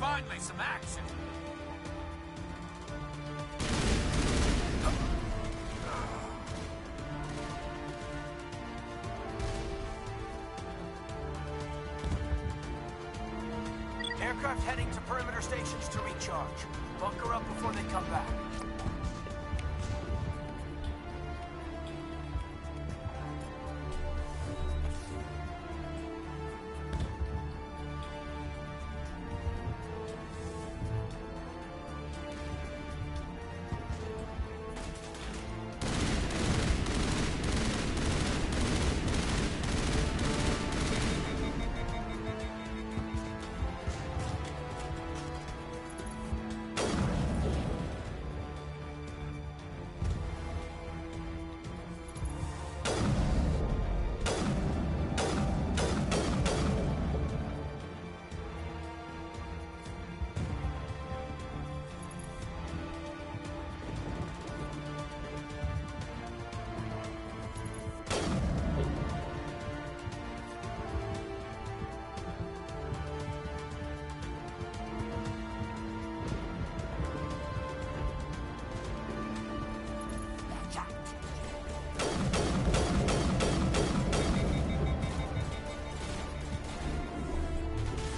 Finally, some action. Aircraft heading to perimeter stations to recharge. Bunker up before they come back.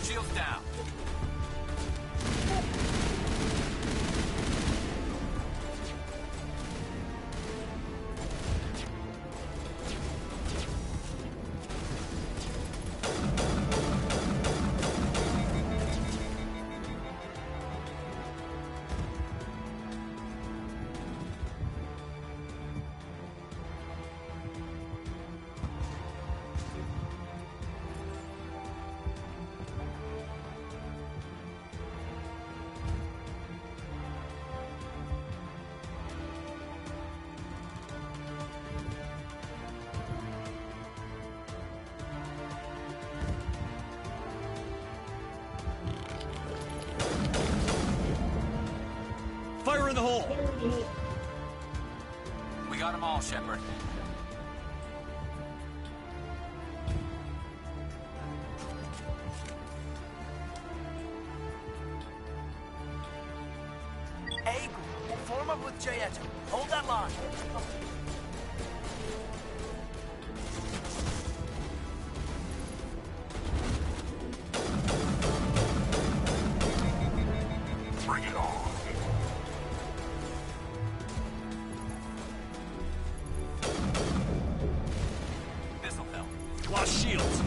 Shields down. Fire in the hole! We got them all, Shepard. A group, form up with Jayeta. Hold that line. Lost shields.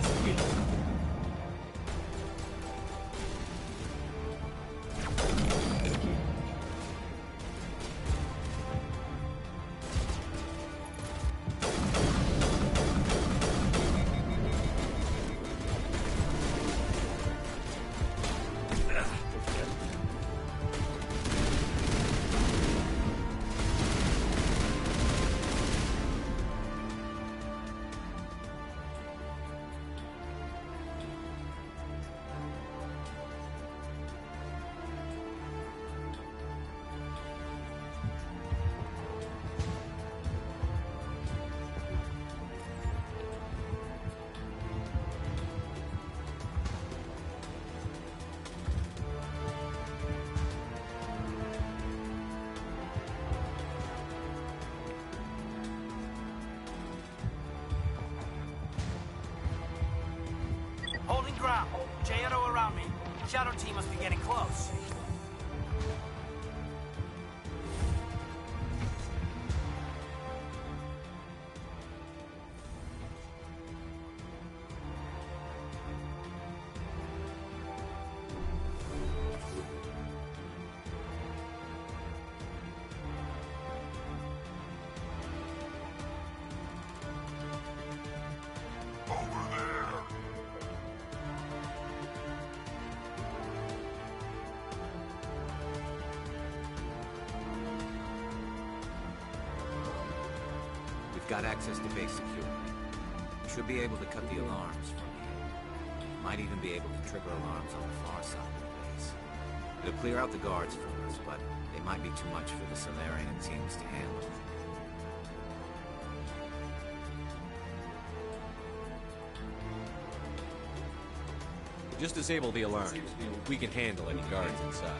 Holding ground. J-Edo around me. Shadow team must be getting close. We've got access to base security. We should be able to cut the alarms from here. Might even be able to trigger alarms on the far side of the base. It'll clear out the guards for us, but they might be too much for the Salarian teams to handle. Just disable the alarms. We can handle any guards inside.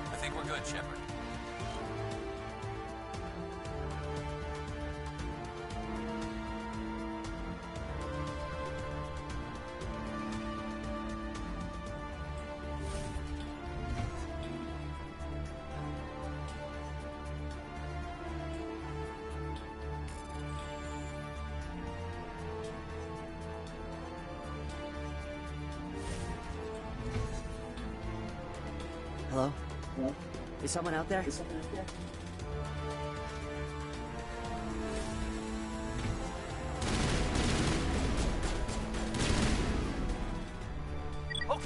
I think we're good, Shepard. Hello? Is someone out there? Okay,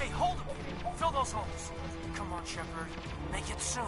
hold them. Fill those holes. Come on, Shepard. Make it soon.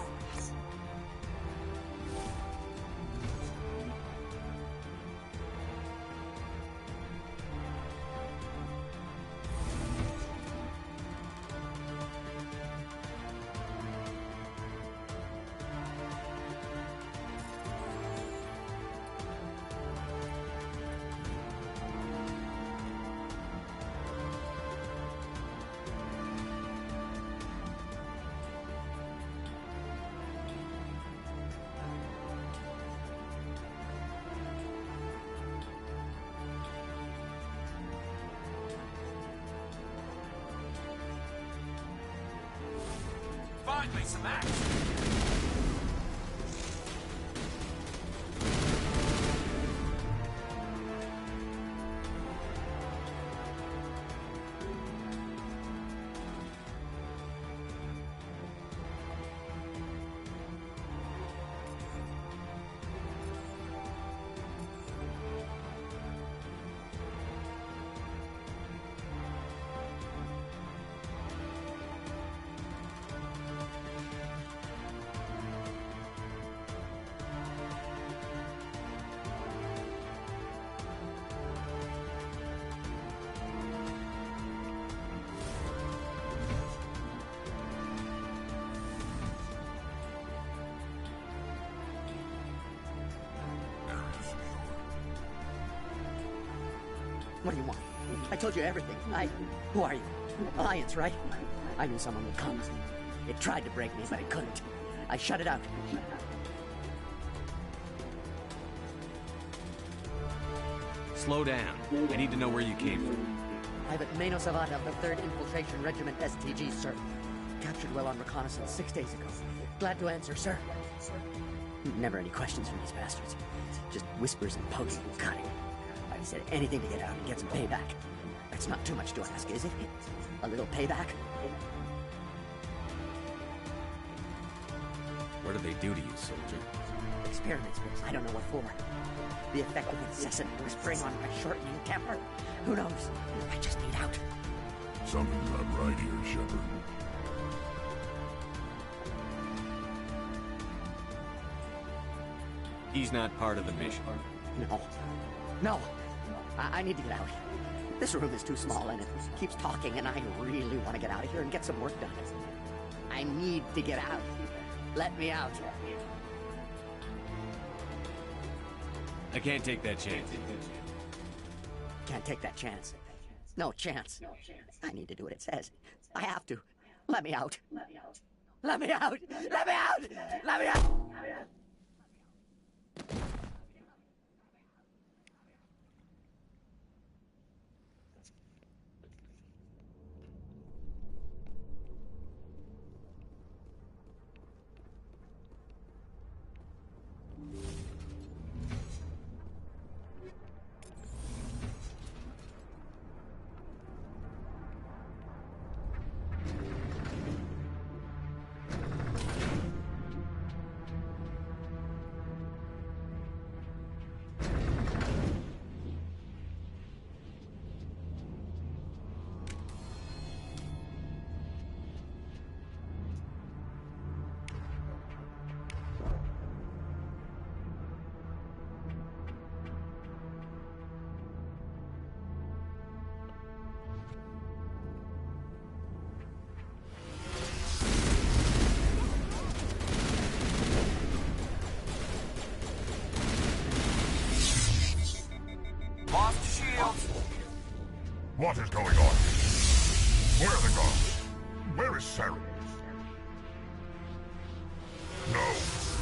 Finally, some action. What do you want? I told you everything. Who are you? Alliance, right? I knew someone would come. It tried to break me, but it couldn't. I shut it out. Slow down. I need to know where you came from. Private Mano Zavada of the 3rd Infiltration Regiment STG, sir. Captured well on reconnaissance 6 days ago. Glad to answer, sir. Never any questions from these bastards. Just whispers and poking and cutting. I said anything to get out and get some payback. It's not too much to ask, is it? A little payback? What do they do to you, soldier? Experiments, I don't know what for. The effect of incessant whispering on my shortening temper? Who knows? I just need out. Something's not right here, Shepard. He's not part of the mission. No. I need to get out. This room is too small and it keeps talking and I really want to get out of here and get some work done. I need to get out. Let me out. I can't take that chance. Can't take that chance. No chance. I need to do what it says. I have to. Let me out. Let me out. Let me out. Let me out. Let me out. What is going on? Where are the guards? Where is Saren? No,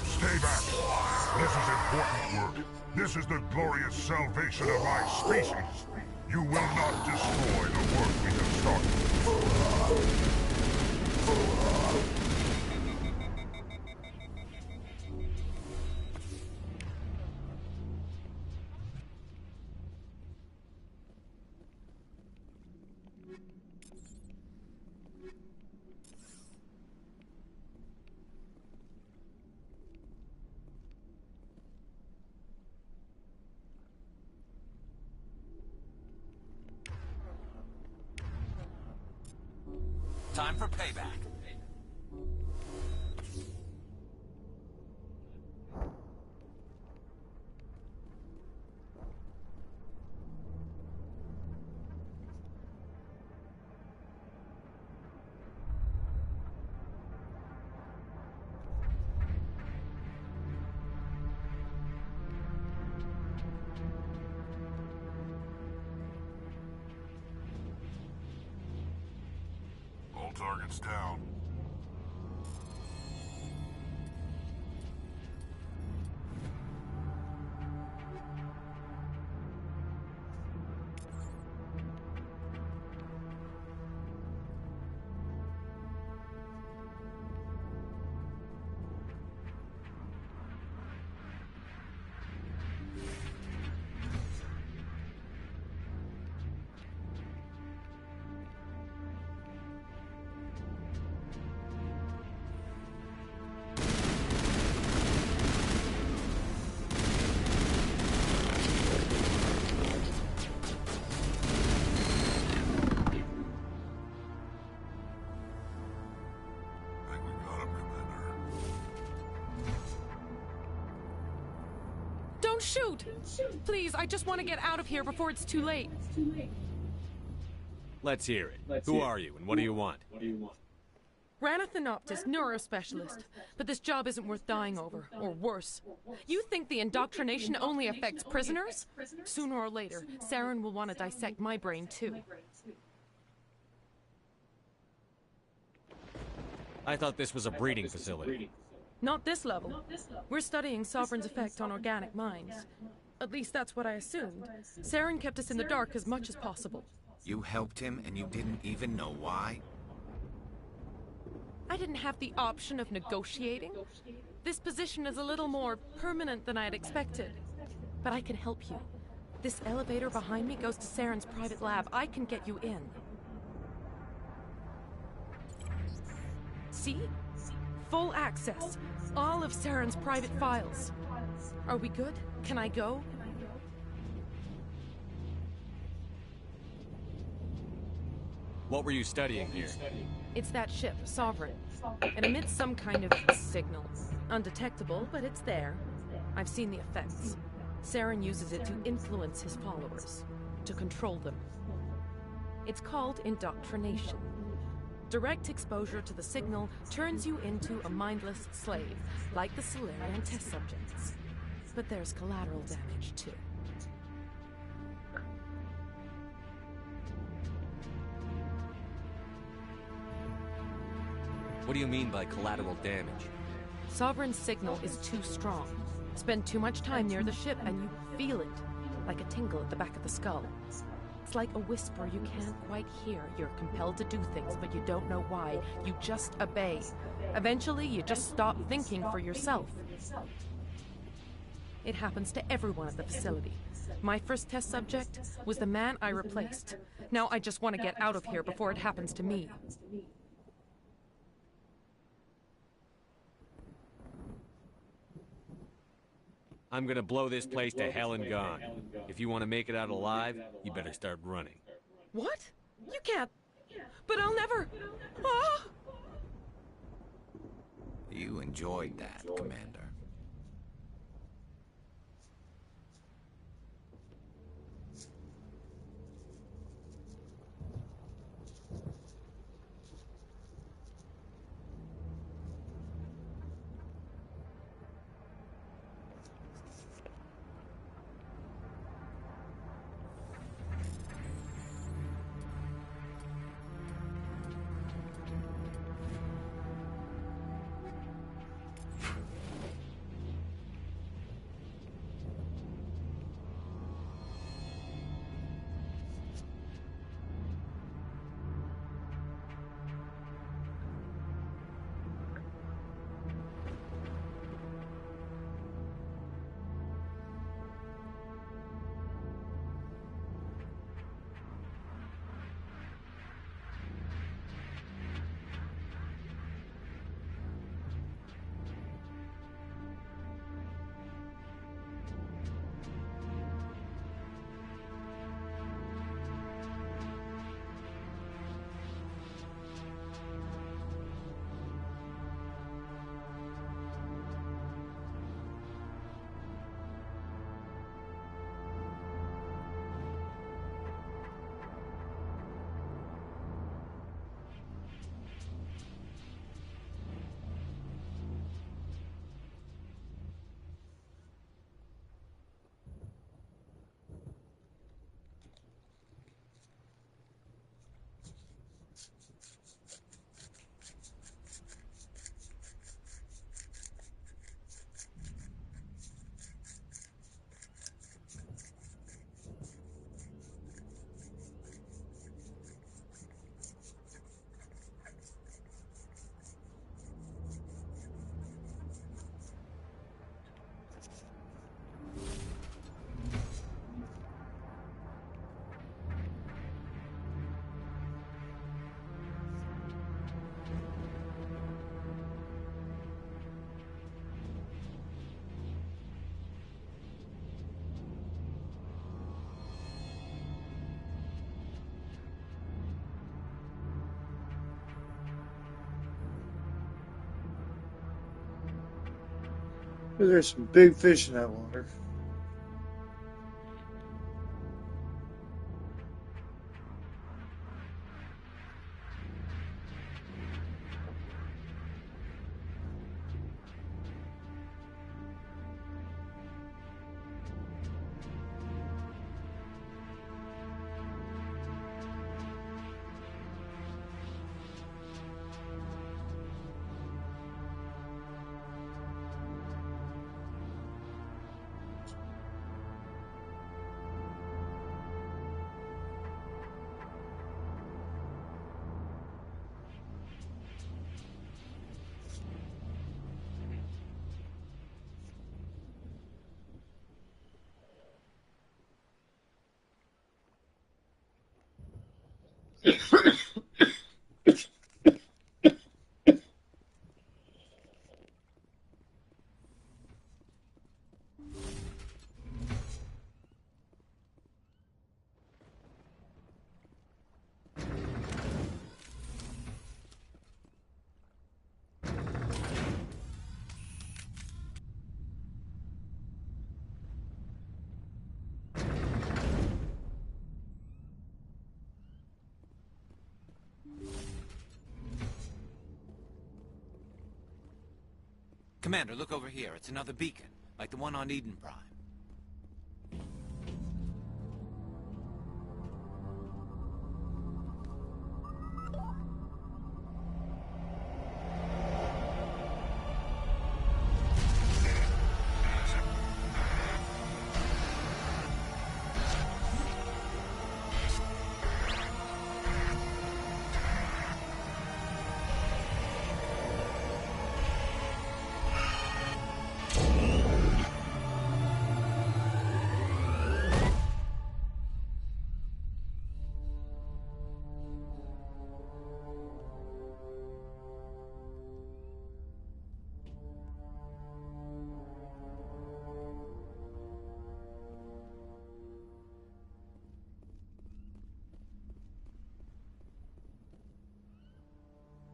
stay back. This is important work. This is the glorious salvation of my species. You will not destroy the work we have started. Time for payback. All targets down. Don't shoot! Please, I just want to get out of here before it's too late. Let's hear it. Who are you, and what do you want? Rana Thanoptis, neurospecialist. But this job isn't worth dying over, or worse. You think the indoctrination only affects prisoners? Sooner or later, Saren will want to dissect my brain too. I thought this was a breeding facility. Not this level. We're studying Sovereign's effect on organic minds. At least that's what I assumed. Saren kept us in the dark as much as possible. You helped him and you didn't even know why? I didn't have the option of negotiating. This position is a little more permanent than I had expected. But I can help you. This elevator behind me goes to Saren's private lab. I can get you in. See? Full access. All of Saren's private files. Are we good? Can I go? What were you studying here? It's that ship, Sovereign. It emits some kind of signal. Undetectable, but it's there. I've seen the effects. Saren uses it to influence his followers, to control them. It's called indoctrination. Direct exposure to the signal turns you into a mindless slave, like the Salarian test subjects. But there's collateral damage, too. What do you mean by collateral damage? Sovereign's signal is too strong. Spend too much time near the ship and you feel it, like a tingle at the back of the skull. It's like a whisper you can't quite hear. You're compelled to do things, but you don't know why. You just obey. Eventually, you just stop thinking for yourself. It happens to everyone at the facility. My first test subject was the man I replaced. Now I just want to get out of here before it happens to me. I'm gonna blow this place to hell and gone. If you want to make it out alive, you better start running. What? You can't. But I'll never. Ah! You enjoyed that, Commander. There's some big fish in that water. Commander, look over here. It's another beacon, like the one on Eden Prime.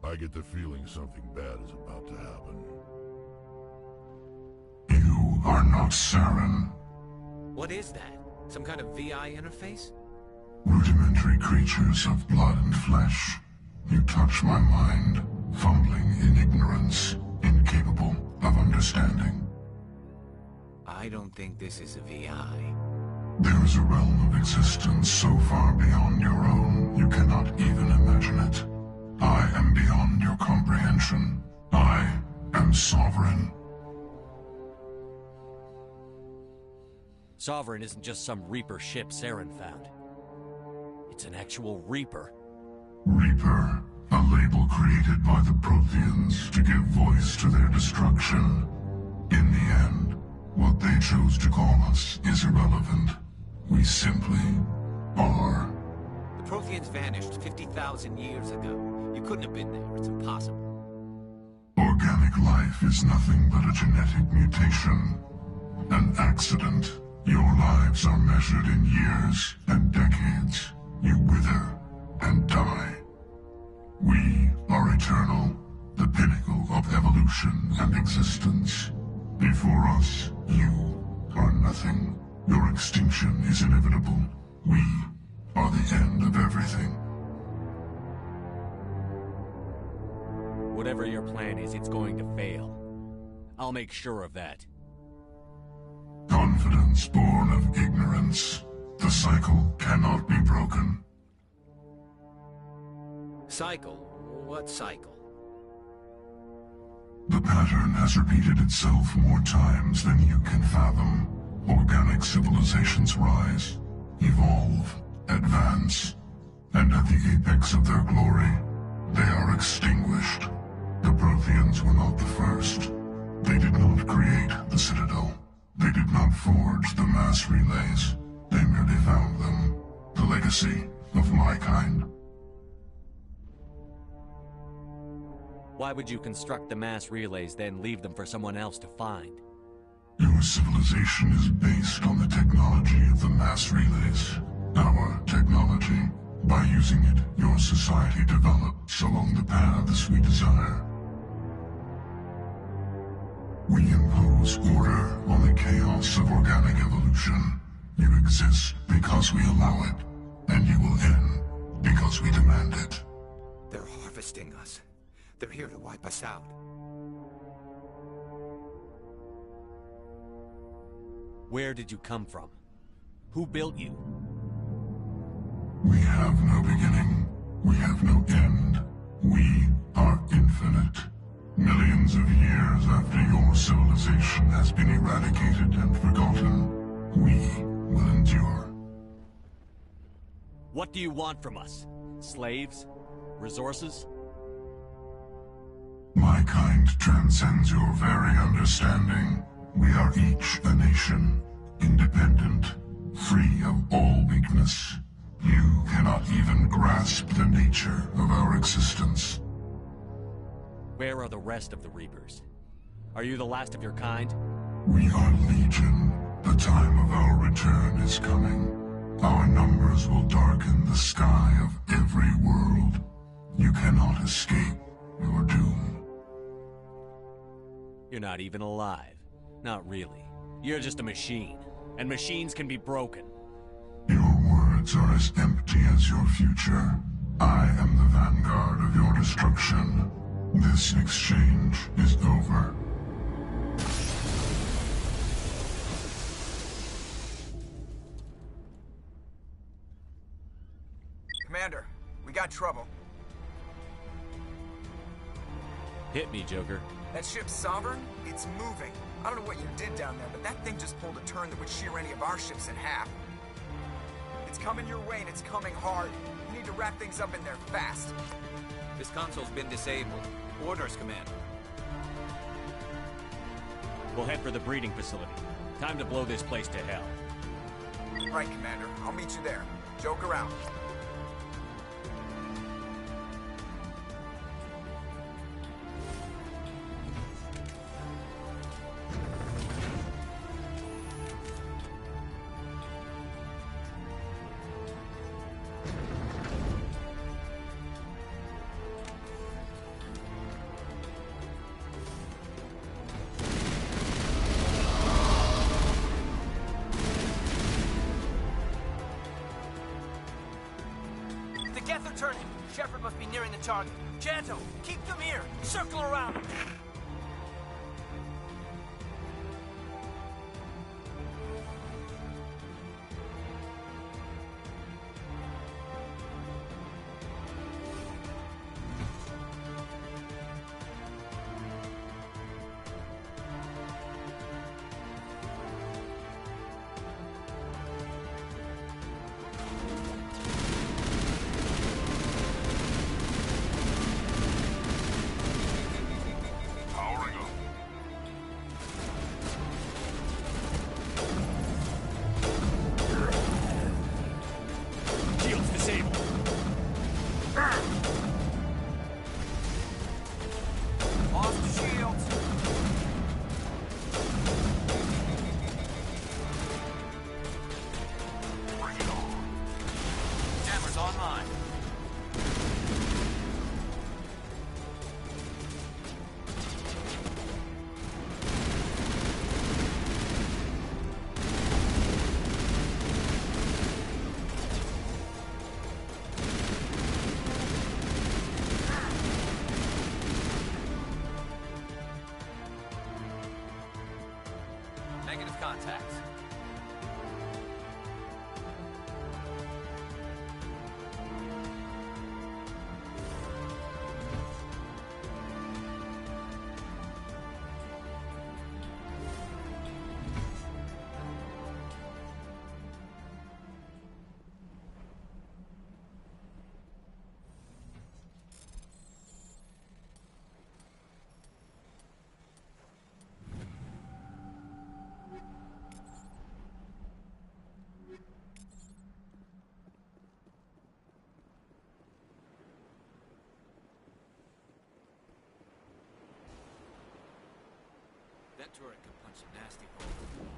I get the feeling something bad is about to happen. You are not Saren. What is that? Some kind of VI interface? Rudimentary creatures of blood and flesh. You touch my mind, fumbling in ignorance, incapable of understanding. I don't think this is a VI. There is a realm of existence so far beyond your own, you cannot even imagine it. I am beyond your comprehension. I am Sovereign. Sovereign isn't just some Reaper ship Saren found. It's an actual Reaper. Reaper, a label created by the Protheans to give voice to their destruction. In the end, what they chose to call us is irrelevant. We simply are. The Protheans vanished 50,000 years ago. You couldn't have been there. It's impossible. Organic life is nothing but a genetic mutation. An accident. Your lives are measured in years and decades. You wither and die. We are eternal, the pinnacle of evolution and existence. Before us, you are nothing. Your extinction is inevitable. We are the end of everything. Whatever your plan is, it's going to fail. I'll make sure of that. Confidence born of ignorance. The cycle cannot be broken. Cycle? What cycle? The pattern has repeated itself more times than you can fathom. Organic civilizations rise, evolve, advance, and at the apex of their glory, they are extinguished. The Protheans were not the first. They did not create the Citadel. They did not forge the mass relays. They merely found them. The legacy of my kind. Why would you construct the mass relays, then leave them for someone else to find? Your civilization is based on the technology of the mass relays. Our technology. By using it, your society develops along the paths we desire. We impose order on the chaos of organic evolution. You exist because we allow it, and you will end because we demand it. They're harvesting us. They're here to wipe us out. Where did you come from? Who built you? We have no beginning. We have no end. We are infinite. Millions of years after your civilization has been eradicated and forgotten, we will endure. What do you want from us? Slaves? Resources? My kind transcends your very understanding. We are each a nation, independent, free of all weakness. You cannot even grasp the nature of our existence. Where are the rest of the Reapers? Are you the last of your kind? We are Legion. The time of our return is coming. Our numbers will darken the sky of every world. You cannot escape your doom. You're not even alive. Not really. You're just a machine. And machines can be broken. Your words are as empty as your future. I am the vanguard of your destruction. This exchange is over. Commander, we got trouble. Hit me, Joker. That ship Sovereign? It's moving. I don't know what you did down there, but that thing just pulled a turn that would shear any of our ships in half. It's coming your way, and it's coming hard. You need to wrap things up in there fast. This console's been disabled. Orders, Commander. We'll head for the breeding facility. Time to blow this place to hell. Right, Commander. I'll meet you there. Joker out. The Geth are turning. Shepard must be nearing the target. Janto, keep them here. Circle around them. Powering up. Shields disabled. Lost the shields. Bring it on. Jammer's online. Negative contacts. That turret could punch a nasty hole in the wall.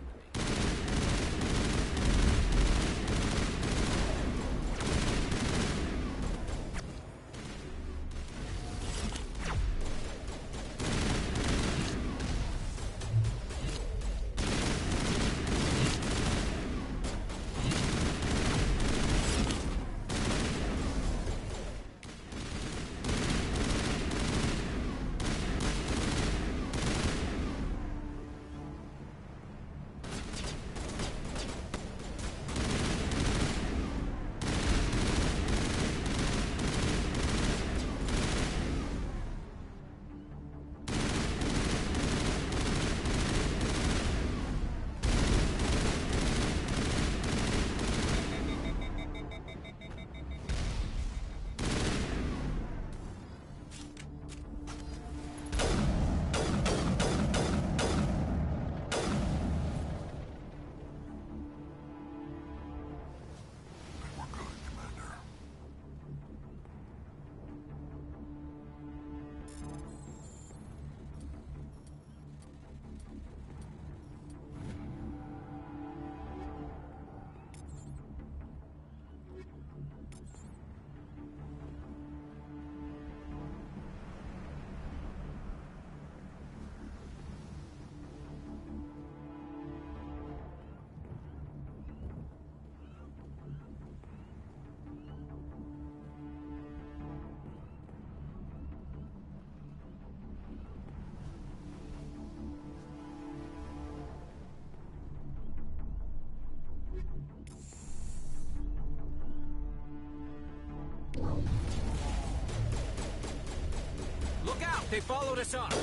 They followed us up. Good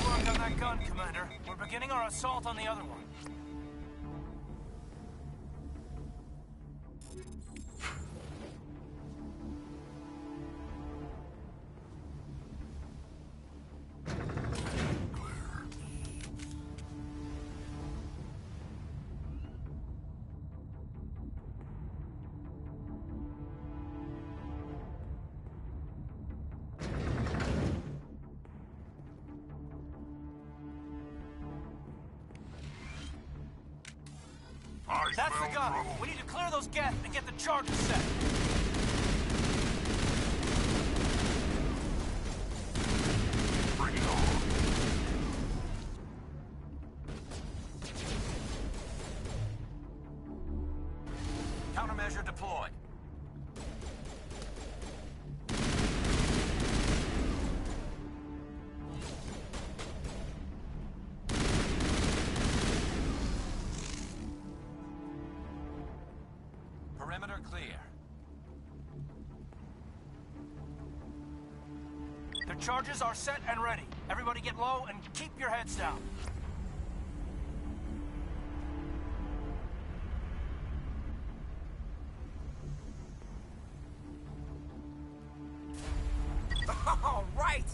work on that gun, Commander. We're beginning our assault on the other one. That's the gun. We need to clear those Geth and get the charges set. Bring it on. Countermeasure deployed. Perimeter clear. The charges are set and ready. Everybody get low and keep your heads down. All right!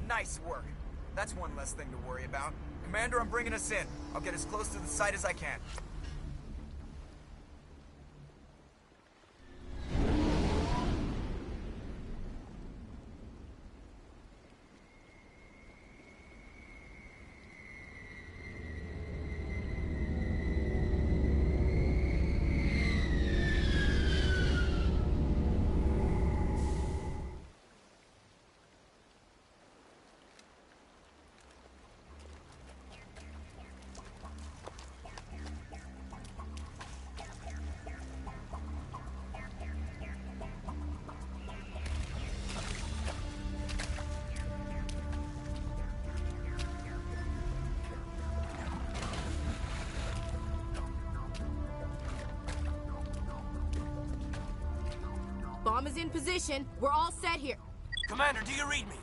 Nice work. That's one less thing to worry about. Commander, I'm bringing us in. I'll get as close to the site as I can. Bomb is in position. We're all set here. Commander, do you read me?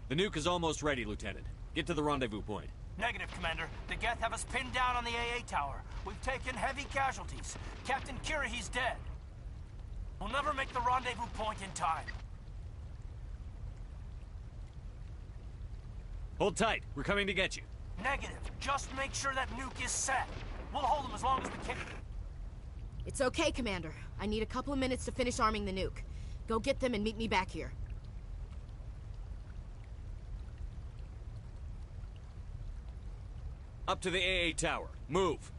The nuke is almost ready, Lieutenant. Get to the rendezvous point. Negative, Commander. The Geth have us pinned down on the AA tower. We've taken heavy casualties. Captain Kirahi's dead. We'll never make the rendezvous point in time. Hold tight. We're coming to get you. Negative. Just make sure that nuke is set. We'll hold them as long as we can. It's okay, Commander. I need a couple of minutes to finish arming the nuke. Go get them and meet me back here. Up to the AA tower. Move.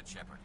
ahead, Shepard.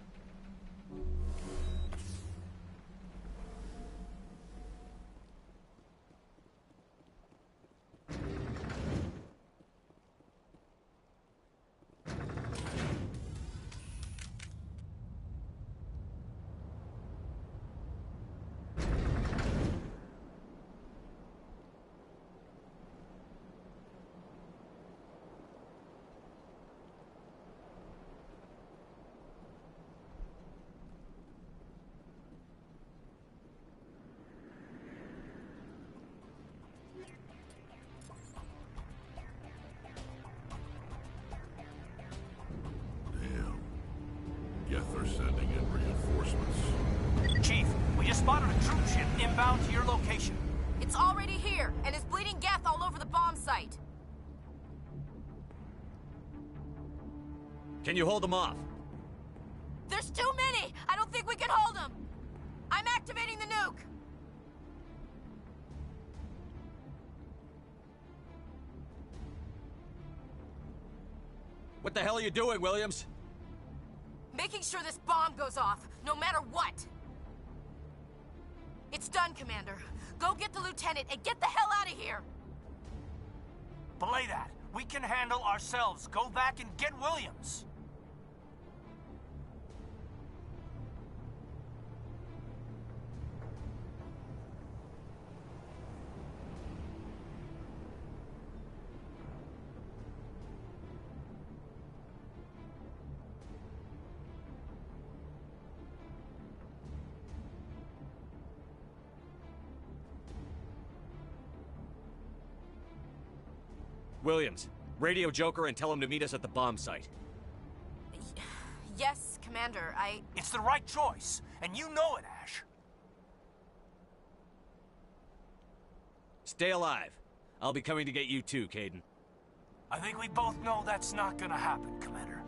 They're sending in reinforcements. Chief, we just spotted a troop ship inbound to your location. It's already here, and is bleeding Geth all over the bomb site. Can you hold them off? There's too many! I don't think we can hold them! I'm activating the nuke! What the hell are you doing, Williams? Making sure this bomb goes off, no matter what. It's done, Commander. Go get the lieutenant and get the hell out of here! Belay that. We can handle ourselves. Go back and get Williams. Williams, radio Joker and tell him to meet us at the bomb site. Yes, Commander, It's the right choice, and you know it, Ash. Stay alive. I'll be coming to get you too, Kaidan. I think we both know that's not gonna happen, Commander.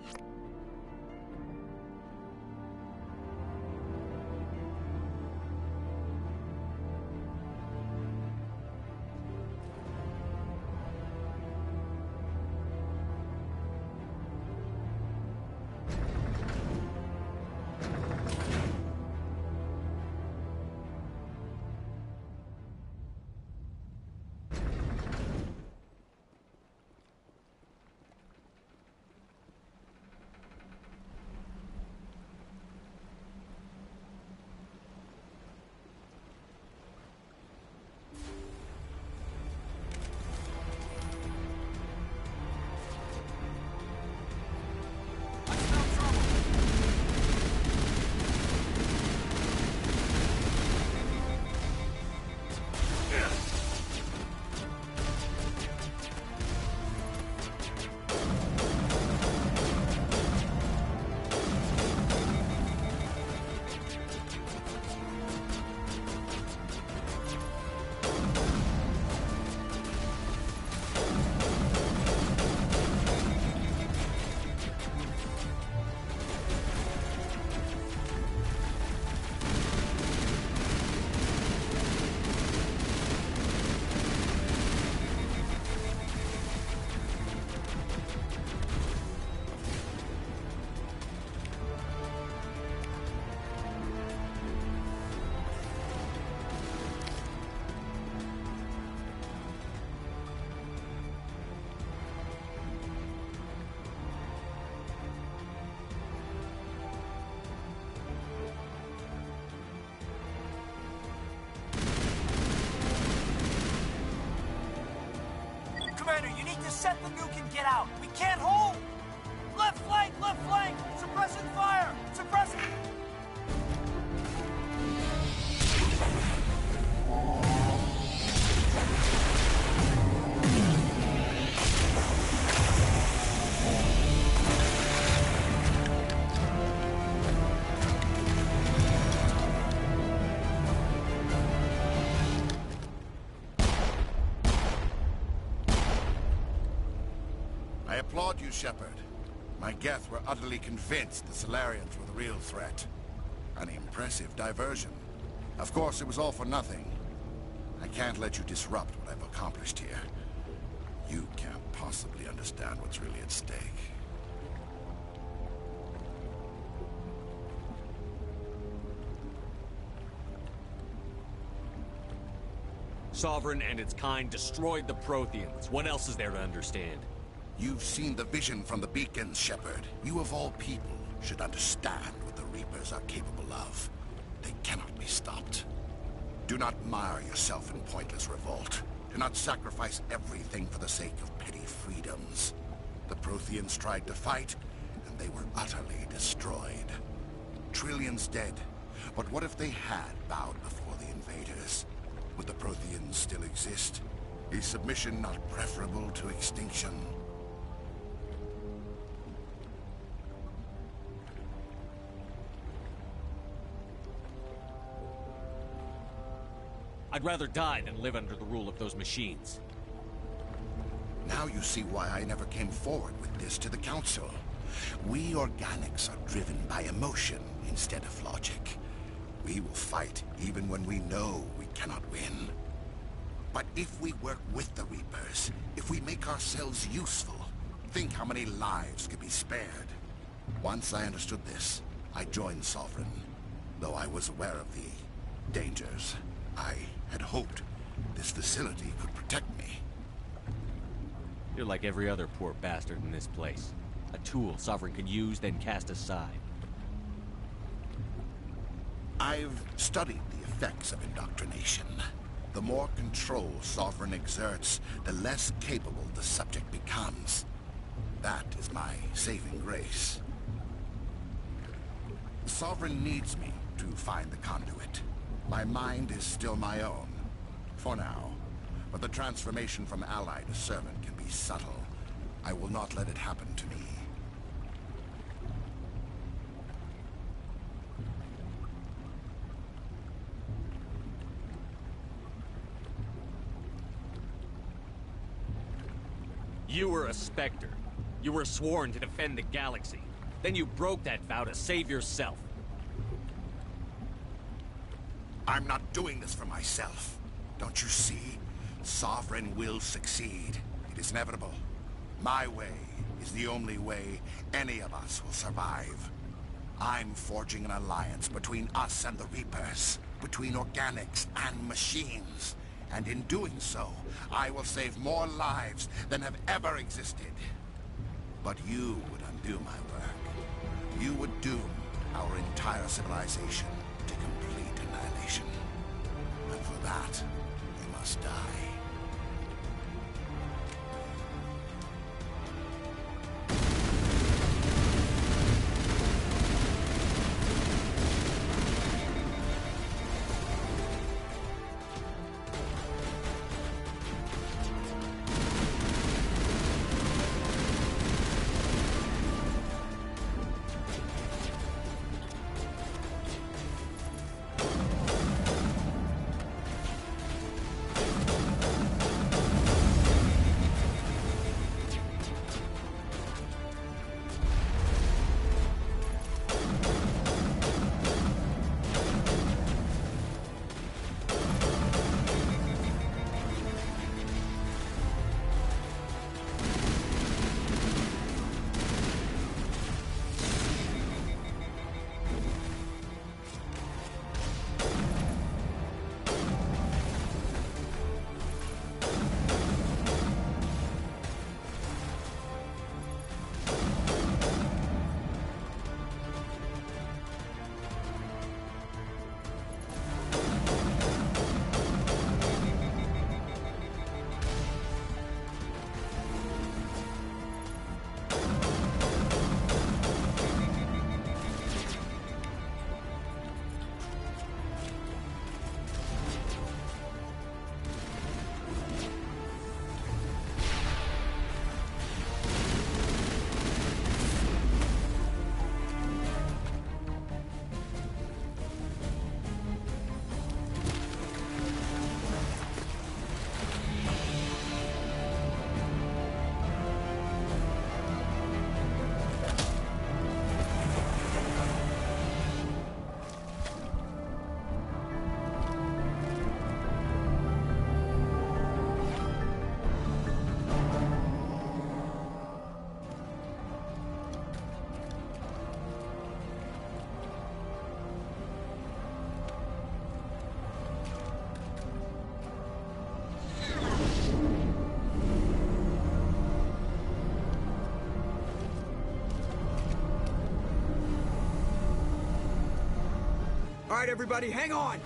Commander, you need to set the nuke and get out. We can't hold! Left flank! Left flank! Suppressing fire! Suppressing... I applaud you, Shepard. My Geth were utterly convinced the Salarians were the real threat. An impressive diversion. Of course, it was all for nothing. I can't let you disrupt what I've accomplished here. You can't possibly understand what's really at stake. Sovereign and its kind destroyed the Protheans. What else is there to understand? You've seen the vision from the beacons, Shepard. You of all people should understand what the Reapers are capable of. They cannot be stopped. Do not mire yourself in pointless revolt. Do not sacrifice everything for the sake of petty freedoms. The Protheans tried to fight, and they were utterly destroyed. Trillions dead. But what if they had bowed before the invaders? Would the Protheans still exist? Is submission not preferable to extinction? I'd rather die than live under the rule of those machines. Now you see why I never came forward with this to the Council. We organics are driven by emotion instead of logic. We will fight even when we know we cannot win. But if we work with the Reapers, if we make ourselves useful, think how many lives could be spared. Once I understood this, I joined Sovereign. Though I was aware of the dangers, I had hoped this facility could protect me. You're like every other poor bastard in this place. A tool Sovereign can use, then cast aside. I've studied the effects of indoctrination. The more control Sovereign exerts, the less capable the subject becomes. That is my saving grace. Sovereign needs me to find the conduit. My mind is still my own, for now. But the transformation from ally to servant can be subtle. I will not let it happen to me. You were a Spectre. You were sworn to defend the galaxy. Then you broke that vow to save yourself. I'm not doing this for myself. Don't you see? Sovereign will succeed. It is inevitable. My way is the only way any of us will survive. I'm forging an alliance between us and the Reapers, between organics and machines. And in doing so, I will save more lives than have ever existed. But you would undo my work. You would doom our entire civilization to complete annihilation. And for that, you must die. right, everybody, hang on!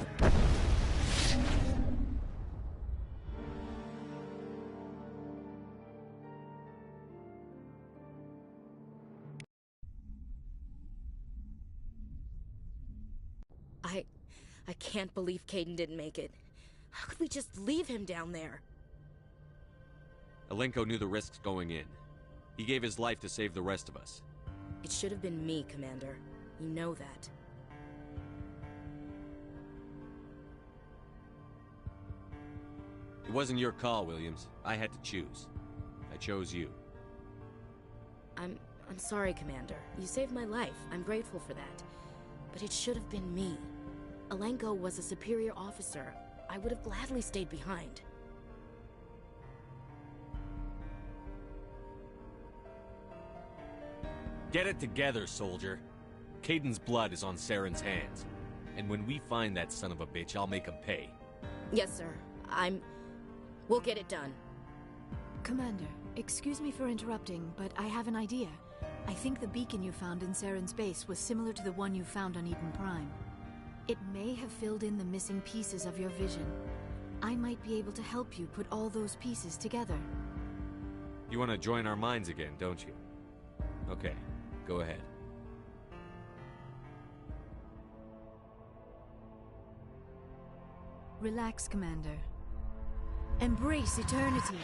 I can't believe Kaidan didn't make it. How could we just leave him down there? Alenko knew the risks going in. He gave his life to save the rest of us. It should have been me, Commander. You know that. It wasn't your call, Williams. I had to choose. I chose you. I'm sorry, Commander. You saved my life. I'm grateful for that. But it should have been me. Alenko was a superior officer. I would have gladly stayed behind. Get it together, soldier. Kaidan's blood is on Saren's hands. And when we find that son of a bitch, I'll make him pay. Yes, sir. We'll get it done. Commander, excuse me for interrupting, but I have an idea. I think the beacon you found in Saren's base was similar to the one you found on Eden Prime. It may have filled in the missing pieces of your vision. I might be able to help you put all those pieces together. You want to join our minds again, don't you? Okay, go ahead. Relax, Commander. Embrace eternity.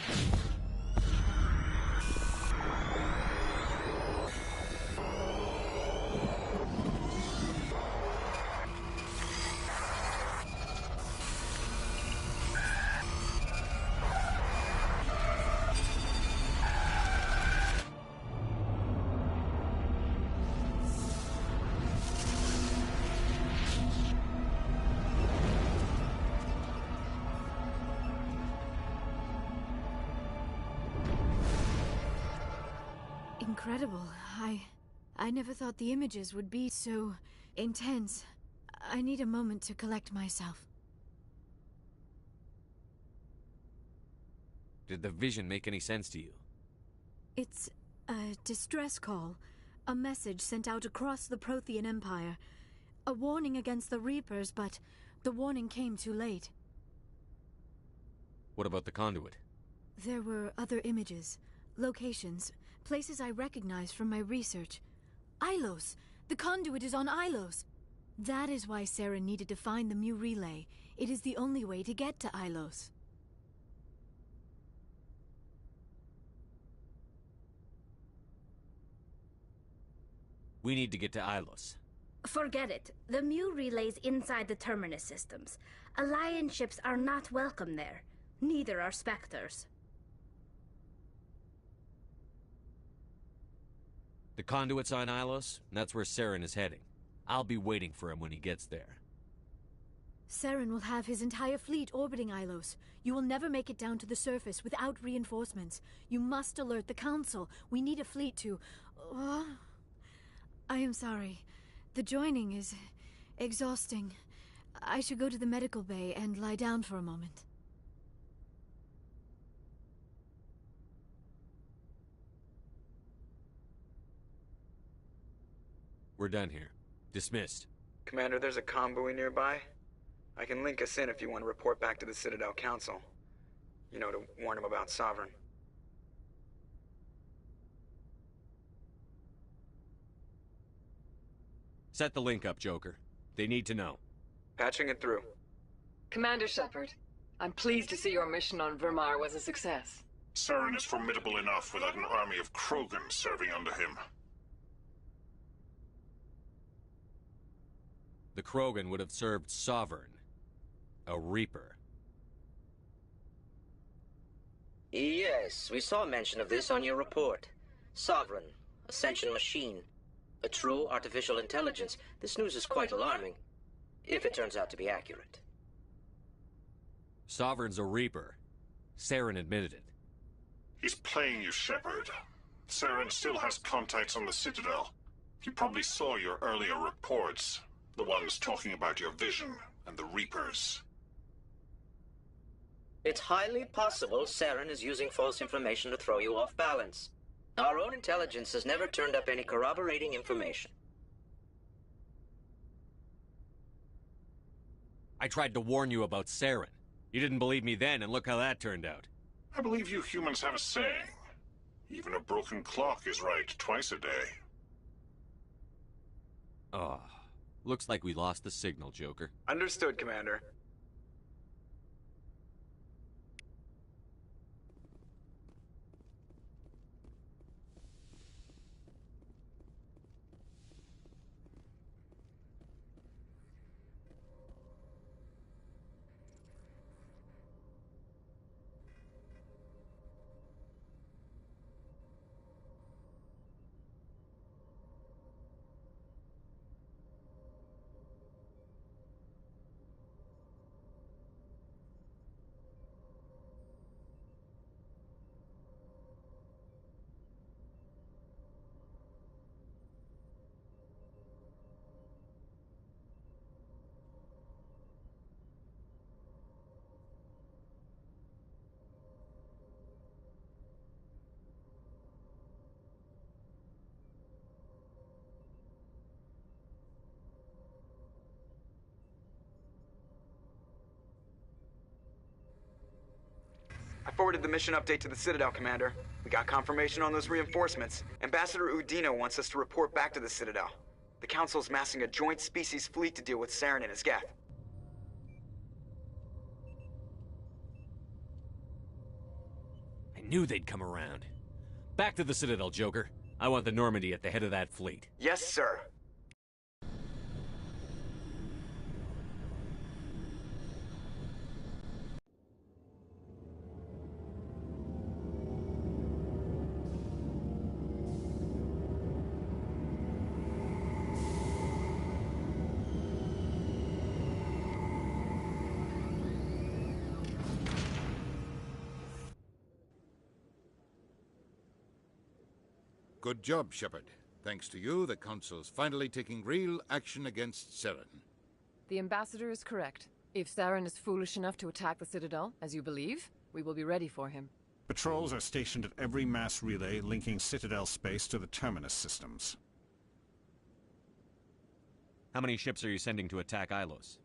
Incredible. I never thought the images would be so intense. I need a moment to collect myself. Did the vision make any sense to you? It's a distress call. A message sent out across the Prothean Empire. A warning against the Reapers, but the warning came too late. What about the conduit? There were other images, locations, places I recognized from my research. Ilos! The conduit is on Ilos! That is why Saren needed to find the Mu relay. It is the only way to get to Ilos. We need to get to Ilos. Forget it. The Mu relay's inside the Terminus systems. Alliance ships are not welcome there. Neither are Spectres. The conduit's on Ilos, and that's where Saren is heading. I'll be waiting for him when he gets there. Saren will have his entire fleet orbiting Ilos. You will never make it down to the surface without reinforcements. You must alert the Council. We need a fleet to... I am sorry. The joining is exhausting. I should go to the medical bay and lie down for a moment. We're done here. Dismissed. Commander, there's a convoy nearby. I can link us in if you want to report back to the Citadel Council. You know, to warn them about Sovereign. Set the link up, Joker. They need to know. Patching it through. Commander Shepard, I'm pleased to see your mission on Vermar was a success. Saren is formidable enough without an army of Krogan serving under him. The Krogan would have served Sovereign. A Reaper. Yes, we saw mention of this on your report. Sovereign, Ascension machine. A true artificial intelligence. This news is quite alarming, if it turns out to be accurate. Sovereign's a Reaper. Saren admitted it. He's playing you, Shepard. Saren still has contacts on the Citadel. He probably saw your earlier reports. The ones talking about your vision and the Reapers. It's highly possible Saren is using false information to throw you off balance. Our own intelligence has never turned up any corroborating information. I tried to warn you about Saren. You didn't believe me then, and look how that turned out. I believe you humans have a saying. Even a broken clock is right twice a day. Oh, looks like we lost the signal, Joker. Understood, Commander. I forwarded the mission update to the Citadel, Commander. We got confirmation on those reinforcements. Ambassador Udina wants us to report back to the Citadel. The Council's massing a joint species fleet to deal with Saren and his Geth. I knew they'd come around. Back to the Citadel, Joker. I want the Normandy at the head of that fleet. Yes, sir. Good job, Shepard. Thanks to you, the Council's finally taking real action against Saren. The Ambassador is correct. If Saren is foolish enough to attack the Citadel, as you believe, we will be ready for him. Patrols are stationed at every mass relay linking Citadel space to the Terminus systems. How many ships are you sending to attack Ilos?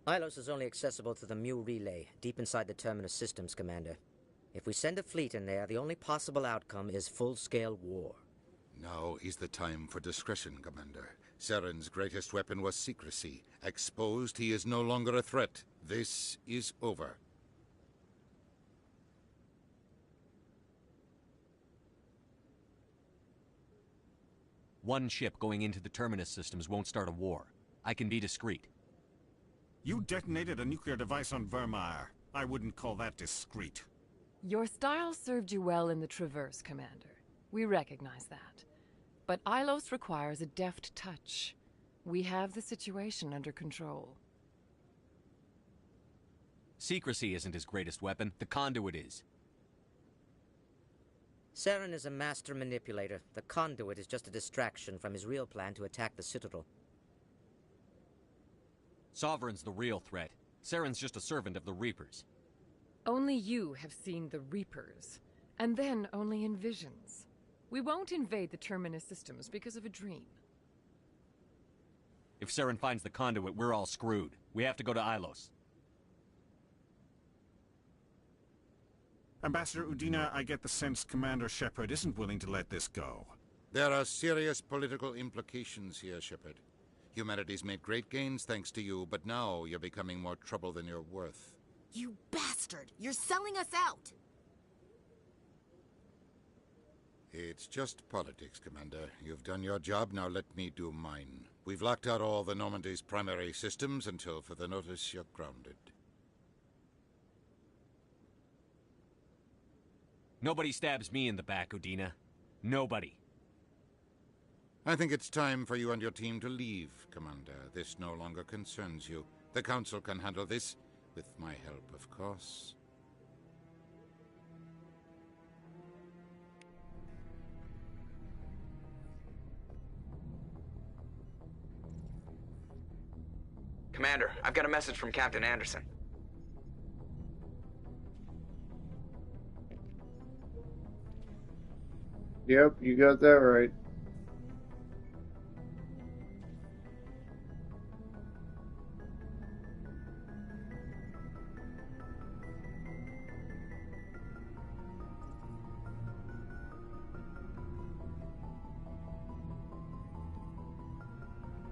Ilos is only accessible to the Mu relay, deep inside the Terminus systems, Commander. If we send a fleet in there, the only possible outcome is full-scale war. Now is the time for discretion, Commander. Saren's greatest weapon was secrecy. Exposed, he is no longer a threat. This is over. One ship going into the Terminus systems won't start a war. I can be discreet. You detonated a nuclear device on Vermeer. I wouldn't call that discreet. Your style served you well in the Traverse, Commander. We recognize that. But Ilos requires a deft touch. We have the situation under control. Secrecy isn't his greatest weapon. The conduit is. Saren is a master manipulator. The conduit is just a distraction from his real plan to attack the Citadel. Sovereign's the real threat. Saren's just a servant of the Reapers. Only you have seen the Reapers, and then only in visions. We won't invade the Terminus systems because of a dream. If Saren finds the conduit, we're all screwed. We have to go to Ilos. Ambassador Udina, I get the sense Commander Shepard isn't willing to let this go. There are serious political implications here, Shepard. Humanity's made great gains thanks to you, but now you're becoming more trouble than you're worth. You bastard! You're selling us out! It's just politics, Commander. You've done your job, now let me do mine. We've locked out all the Normandy's primary systems until further notice you're grounded. Nobody stabs me in the back, Udina. Nobody. I think it's time for you and your team to leave, Commander. This no longer concerns you. The Council can handle this, with my help, of course. Commander, I've got a message from Captain Anderson. Yep, you got that right.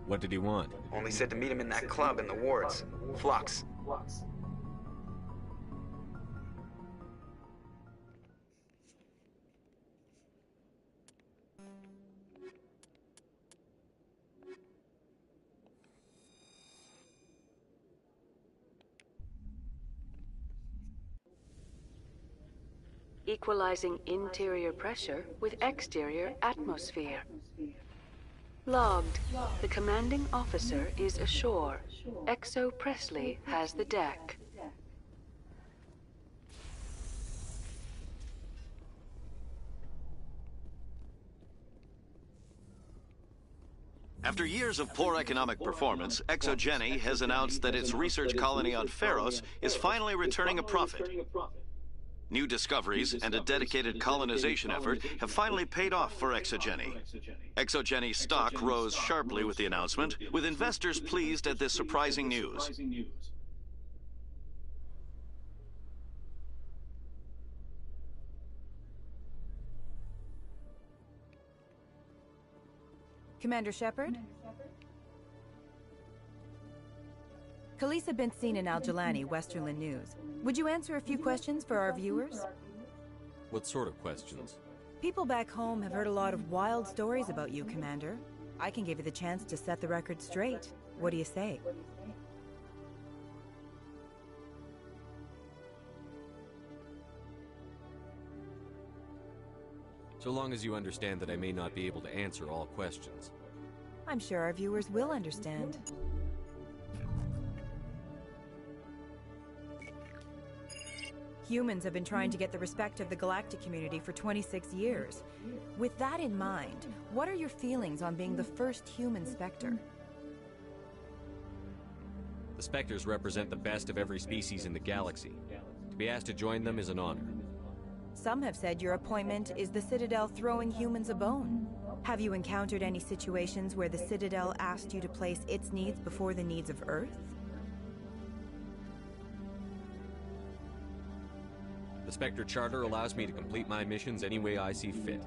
What did he want? Only said to meet him in that club in the wards. Flux. Equalizing interior pressure with exterior atmosphere. Logged. The commanding officer is ashore. Exo Presley has the deck. After years of poor economic performance, ExoGeni has announced that its research colony on Pharos is finally returning a profit. New discoveries and a dedicated colonization effort have finally paid off for ExoGeni. ExoGeni stock rose sharply with the announcement, with investors pleased at this surprising news. Commander Shepard? Khalisah bint Sinan Al-Jalani, Westerland News. Would you answer a few questions for our viewers? What sort of questions? People back home have heard a lot of wild stories about you, Commander. I can give you the chance to set the record straight. What do you say? So long as you understand that I may not be able to answer all questions. I'm sure our viewers will understand. Humans have been trying to get the respect of the galactic community for 26 years. With that in mind, what are your feelings on being the first human Spectre? The Spectres represent the best of every species in the galaxy. To be asked to join them is an honor. Some have said your appointment is the Citadel throwing humans a bone. Have you encountered any situations where the Citadel asked you to place its needs before the needs of Earth? The Spectre Charter allows me to complete my missions any way I see fit.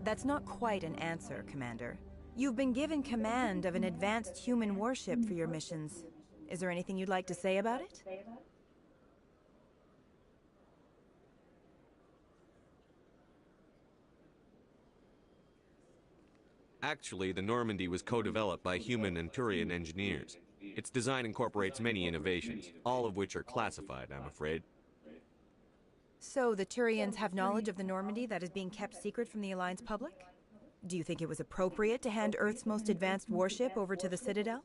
That's not quite an answer, Commander. You've been given command of an advanced human warship for your missions. Is there anything you'd like to say about it? Actually, the Normandy was co-developed by human and Turian engineers. Its design incorporates many innovations, all of which are classified, I'm afraid. So the Turians have knowledge of the Normandy that is being kept secret from the Alliance public? Do you think it was appropriate to hand Earth's most advanced warship over to the Citadel?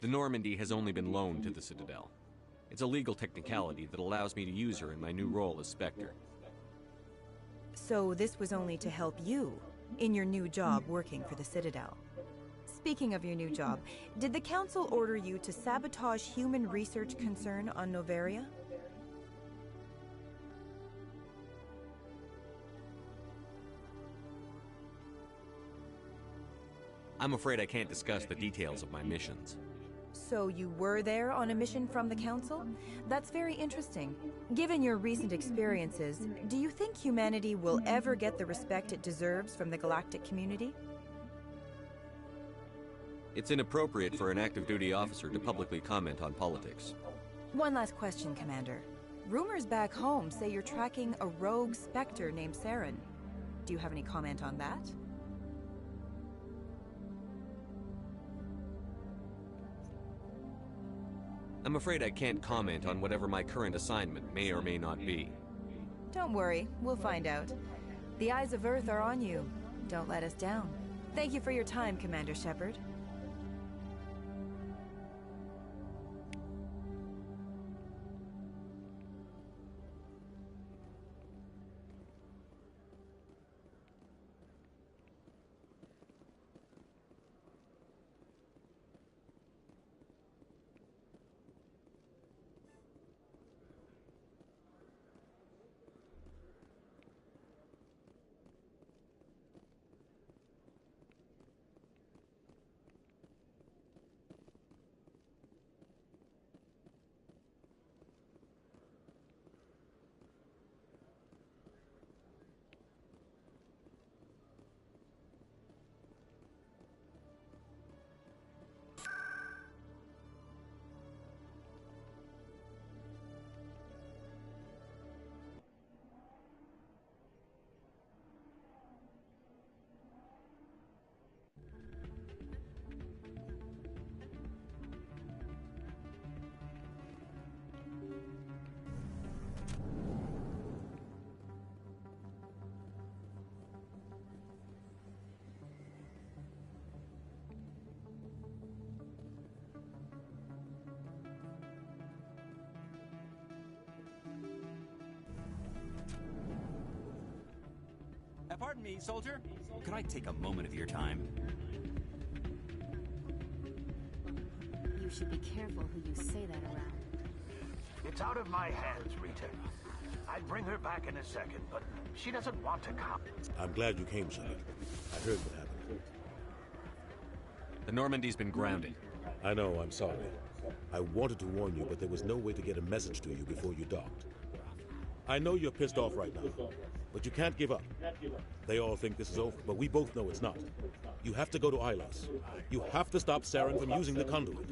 The Normandy has only been loaned to the Citadel. It's a legal technicality that allows me to use her in my new role as Spectre. So this was only to help you in your new job working for the Citadel. Speaking of your new job, did the Council order you to sabotage human research concern on Noveria? I'm afraid I can't discuss the details of my missions. So you were there on a mission from the Council? That's very interesting. Given your recent experiences, do you think humanity will ever get the respect it deserves from the galactic community? It's inappropriate for an active duty officer to publicly comment on politics. One last question, Commander. Rumors back home say you're tracking a rogue Spectre named Saren. Do you have any comment on that? I'm afraid I can't comment on whatever my current assignment may or may not be. Don't worry, we'll find out. The eyes of Earth are on you. Don't let us down. Thank you for your time, Commander Shepard. me, soldier. Could I take a moment of your time? You should be careful who you say that around. It's out of my hands, Rita. I'd bring her back in a second, but she doesn't want to come. I'm glad you came, Shepard. I heard what happened. The Normandy's been grounded. I know, I'm sorry. I wanted to warn you, but there was no way to get a message to you before you docked. I know you're pissed off right now, but you can't give up. They all think this is over, but we both know it's not. You have to go to Ilos. You have to stop Saren from using the conduit.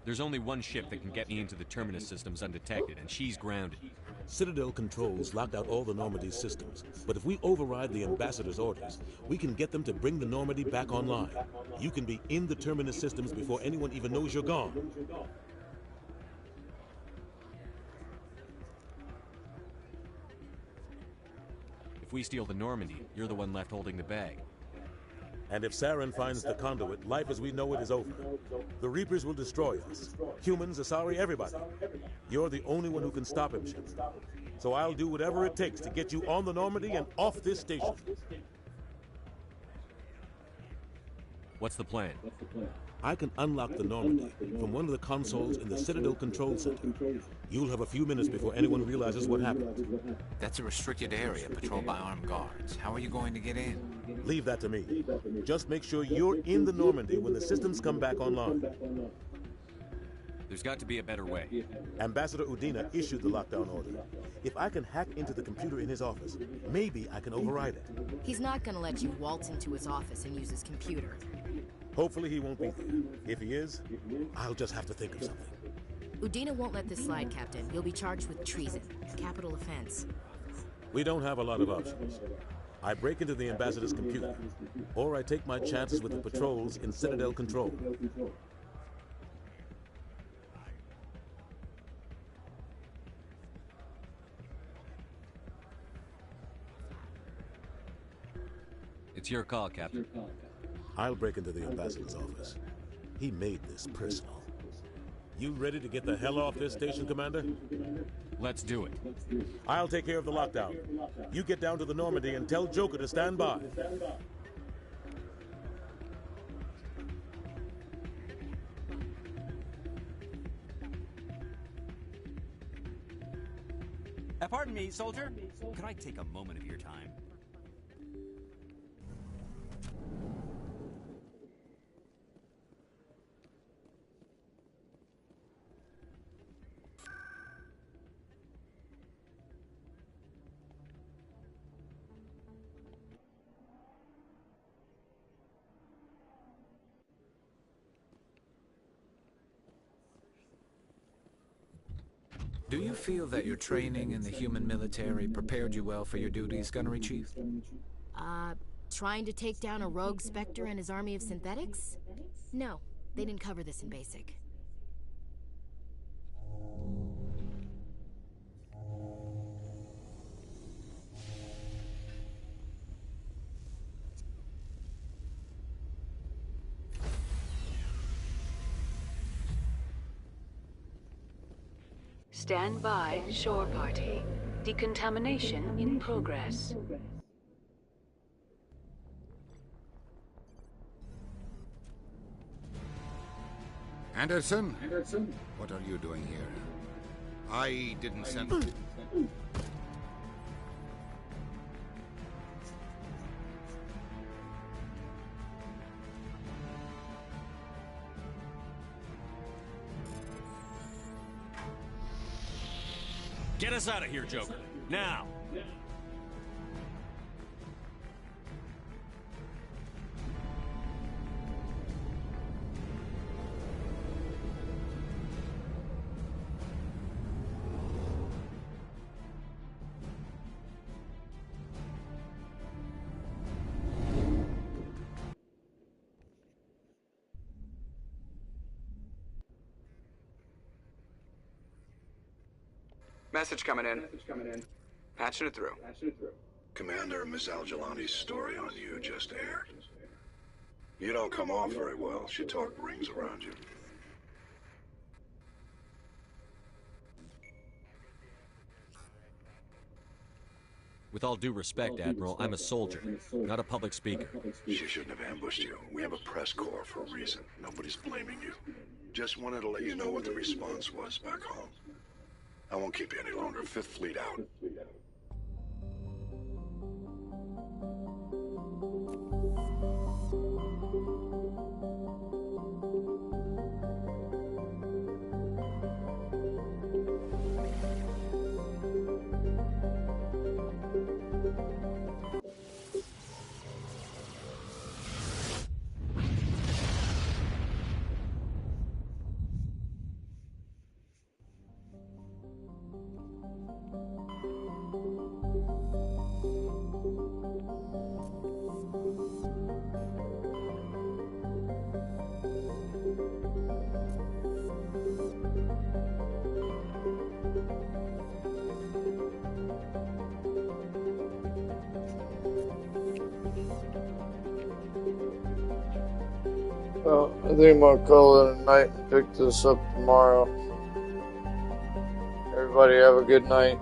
There's only one ship that can get me into the Terminus systems undetected, and she's grounded. Citadel controls locked out all the Normandy's systems, but if we override the Ambassador's orders, we can get them to bring the Normandy back online. You can be in the Terminus systems before anyone even knows you're gone. If we steal the Normandy, you're the one left holding the bag. And if Saren finds the conduit, life as we know it is over. The Reapers will destroy us. Humans, Asari, everybody. You're the only one who can stop him, Shepard. So I'll do whatever it takes to get you on the Normandy and off this station. What's the plan? I can unlock the Normandy from one of the consoles in the Citadel Control Center. You'll have a few minutes before anyone realizes what happened. That's a restricted area patrolled by armed guards. How are you going to get in? Leave that to me. Just make sure you're in the Normandy when the systems come back online. There's got to be a better way. Ambassador Udina issued the lockdown order. If I can hack into the computer in his office, maybe I can override it. He's not gonna let you waltz into his office and use his computer. Hopefully he won't be there. If he is, I'll just have to think of something. Udina won't let this slide, Captain. You'll be charged with treason. Capital offense. We don't have a lot of options. I break into the Ambassador's computer, or I take my chances with the patrols in Citadel Control. It's your call, Captain. I'll break into the Ambassador's office. He made this personal. You ready to get the hell off this station, Commander? Let's do it. I'll take care of the lockdown. You get down to the Normandy and tell Joker to stand by. Pardon me, soldier. Could I take a moment of your time? Do you feel that your training in the human military prepared you well for your duties, Gunnery Chief? Trying to take down a rogue Spectre and his army of synthetics? No, they didn't cover this in basic. Stand by, shore party. Decontamination in progress. Anderson? What are you doing here? I didn't send... Get us out of here, Joker. Now! Message coming in. Patching it through. Commander, Miss Al-Jalani's story on you just aired. You don't come off very well. She talked rings around you. With all due respect, Admiral, I'm a soldier, not a public speaker. She shouldn't have ambushed you. We have a press corps for a reason. Nobody's blaming you. Just wanted to let you know what the response was back home. I won't keep you any longer. Fifth Fleet out. Well, I think I'm gonna call it a night and pick this up tomorrow. Everybody have a good night.